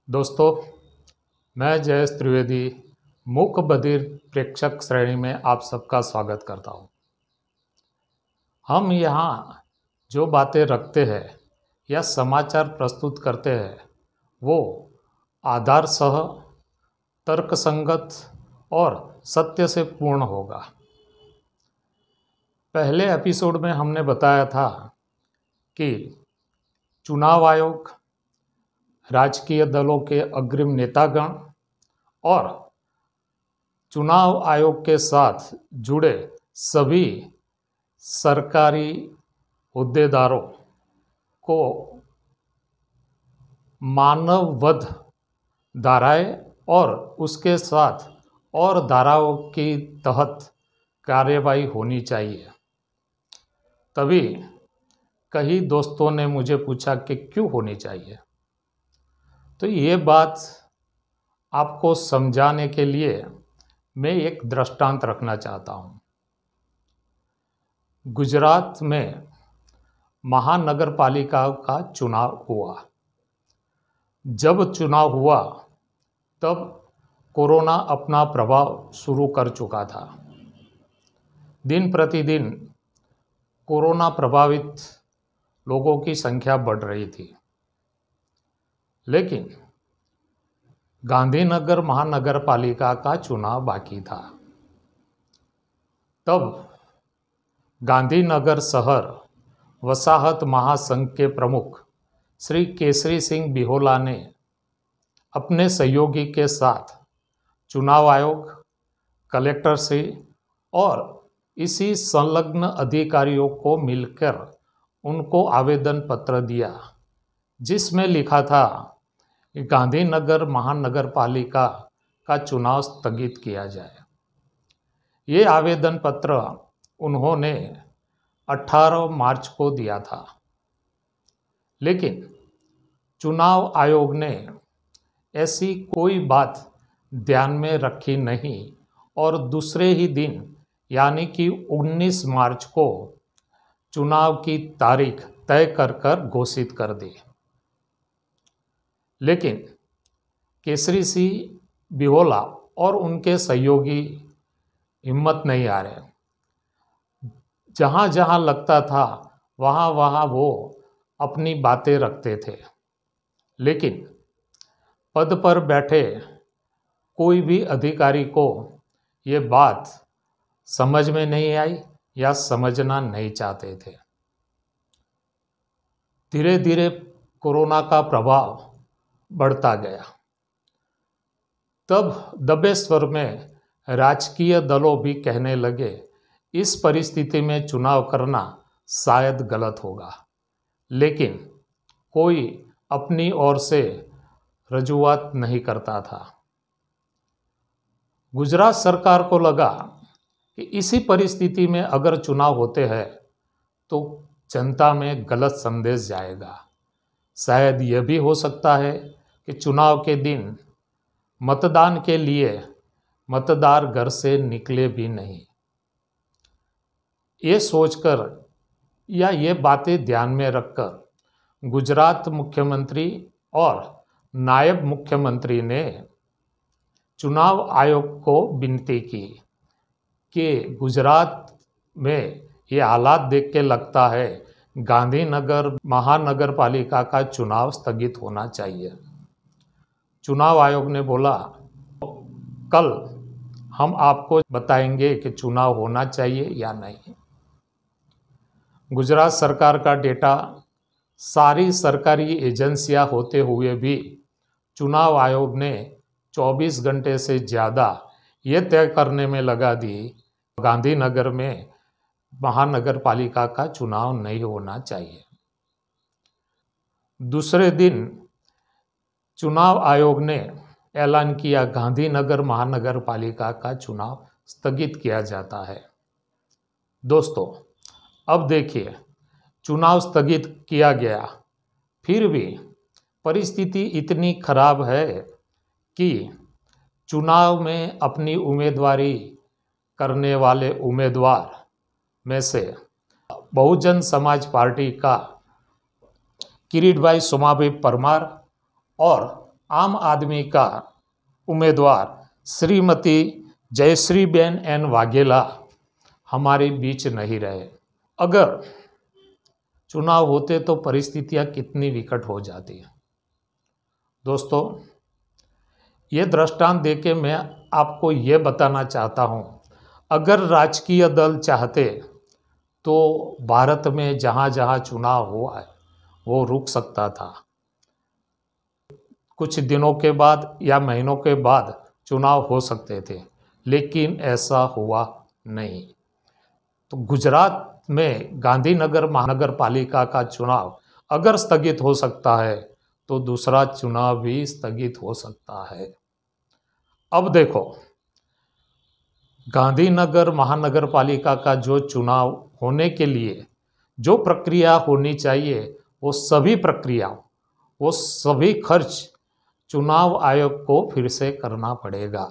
दोस्तों, मैं जयेश त्रिवेदी मूक बधिर प्रेक्षक श्रेणी में आप सबका स्वागत करता हूं। हम यहाँ जो बातें रखते हैं या समाचार प्रस्तुत करते हैं वो आधार सह, तर्कसंगत और सत्य से पूर्ण होगा। पहले एपिसोड में हमने बताया था कि चुनाव आयोग, राजकीय दलों के अग्रिम नेतागण और चुनाव आयोग के साथ जुड़े सभी सरकारी हुद्देदारों को मानव वध धाराएं और उसके साथ और धाराओं की तहत कार्यवाही होनी चाहिए। तभी कई दोस्तों ने मुझे पूछा कि क्यों होनी चाहिए। तो ये बात आपको समझाने के लिए मैं एक दृष्टांत रखना चाहता हूँ। गुजरात में महानगर पालिका का चुनाव हुआ। जब चुनाव हुआ तब कोरोना अपना प्रभाव शुरू कर चुका था। दिन प्रतिदिन कोरोना प्रभावित लोगों की संख्या बढ़ रही थी। लेकिन गांधीनगर महानगर पालिका का चुनाव बाकी था। तब गांधीनगर शहर वसाहत महासंघ के प्रमुख श्री केसरी सिंह बिहोला ने अपने सहयोगी के साथ चुनाव आयोग, कलेक्टर श्री और इसी संलग्न अधिकारियों को मिलकर उनको आवेदन पत्र दिया, जिसमें लिखा था कि गांधीनगर महानगर पालिका का चुनाव स्थगित किया जाए। ये आवेदन पत्र उन्होंने 18 मार्च को दिया था। लेकिन चुनाव आयोग ने ऐसी कोई बात ध्यान में रखी नहीं और दूसरे ही दिन यानी कि 19 मार्च को चुनाव की तारीख तय कर घोषित कर दी। लेकिन केसरी सिंह बिहोला और उनके सहयोगी हिम्मत नहीं हारे। जहाँ जहाँ लगता था वहाँ वहाँ वो अपनी बातें रखते थे। लेकिन पद पर बैठे कोई भी अधिकारी को ये बात समझ में नहीं आई या समझना नहीं चाहते थे। धीरे धीरे कोरोना का प्रभाव बढ़ता गया। तब दबे स्वर में राजकीय दलों भी कहने लगे, इस परिस्थिति में चुनाव करना शायद गलत होगा। लेकिन कोई अपनी ओर से रजूआत नहीं करता था। गुजरात सरकार को लगा कि इसी परिस्थिति में अगर चुनाव होते हैं तो जनता में गलत संदेश जाएगा। शायद यह भी हो सकता है कि चुनाव के दिन मतदान के लिए मतदार घर से निकले भी नहीं। ये सोचकर या ये बातें ध्यान में रखकर गुजरात मुख्यमंत्री और नायब मुख्यमंत्री ने चुनाव आयोग को विनती की कि गुजरात में ये हालात देख के लगता है गांधीनगर महानगर पालिका का चुनाव स्थगित होना चाहिए। चुनाव आयोग ने बोला, कल हम आपको बताएंगे कि चुनाव होना चाहिए या नहीं। गुजरात सरकार का डेटा सारी सरकारी एजेंसियां होते हुए भी चुनाव आयोग ने 24 घंटे से ज़्यादा ये तय करने में लगा दी गांधीनगर में महानगर पालिका का चुनाव नहीं होना चाहिए। दूसरे दिन चुनाव आयोग ने ऐलान किया गांधीनगर महानगर पालिका का चुनाव स्थगित किया जाता है। दोस्तों, अब देखिए, चुनाव स्थगित किया गया, फिर भी परिस्थिति इतनी खराब है कि चुनाव में अपनी उम्मीदवारी करने वाले उम्मीदवार में से बहुजन समाज पार्टी का किरीटभाई सोमाभाई परमार और आम आदमी का उम्मीदवार श्रीमती जयश्रीबेन एन वाघेला हमारे बीच नहीं रहे। अगर चुनाव होते तो परिस्थितियां कितनी विकट हो जाती। दोस्तों, ये दृष्टांत देके मैं आपको ये बताना चाहता हूँ, अगर राजकीय दल चाहते तो भारत में जहाँ जहाँ चुनाव हुआ है वो रुक सकता था। कुछ दिनों के बाद या महीनों के बाद चुनाव हो सकते थे, लेकिन ऐसा हुआ नहीं। तो गुजरात में गांधीनगर महानगर पालिका का चुनाव अगर स्थगित हो सकता है तो दूसरा चुनाव भी स्थगित हो सकता है। अब देखो, गांधीनगर महानगर पालिका का जो चुनाव होने के लिए जो प्रक्रिया होनी चाहिए, वो सभी प्रक्रिया, वो सभी खर्च चुनाव आयोग को फिर से करना पड़ेगा।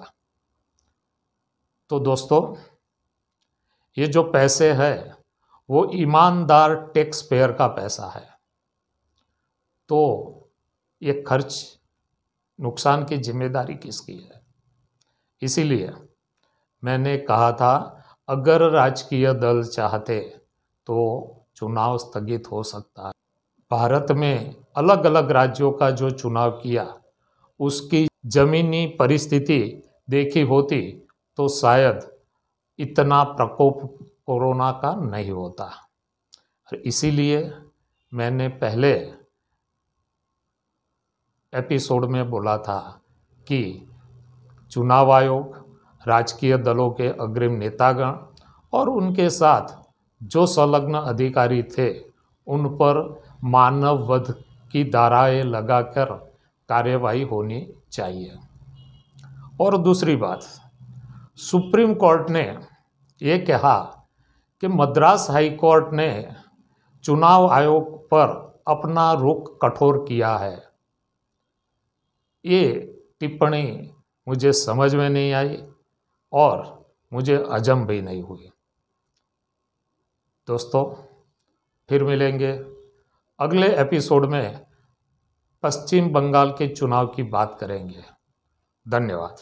तो दोस्तों, ये जो पैसे है वो ईमानदार टैक्स पेयर का पैसा है, तो ये खर्च नुकसान की जिम्मेदारी किसकी है? इसीलिए मैंने कहा था, अगर राजकीय दल चाहते तो चुनाव स्थगित हो सकता है। भारत में अलग अलग राज्यों का जो चुनाव किया, उसकी जमीनी परिस्थिति देखी होती तो शायद इतना प्रकोप कोरोना का नहीं होता। और इसीलिए मैंने पहले एपिसोड में बोला था कि चुनाव आयोग, राजकीय दलों के अग्रिम नेतागण और उनके साथ जो संलग्न अधिकारी थे, उन पर मानव वध की धाराएं लगाकर कार्यवाही होनी चाहिए। और दूसरी बात, सुप्रीम कोर्ट ने ये कहा कि मद्रास हाई कोर्ट ने चुनाव आयोग पर अपना रुख कठोर किया है। ये टिप्पणी मुझे समझ में नहीं आई और मुझे हजम भी नहीं हुई। दोस्तों, फिर मिलेंगे अगले एपिसोड में। पश्चिम बंगाल के चुनाव की बात करेंगे। धन्यवाद।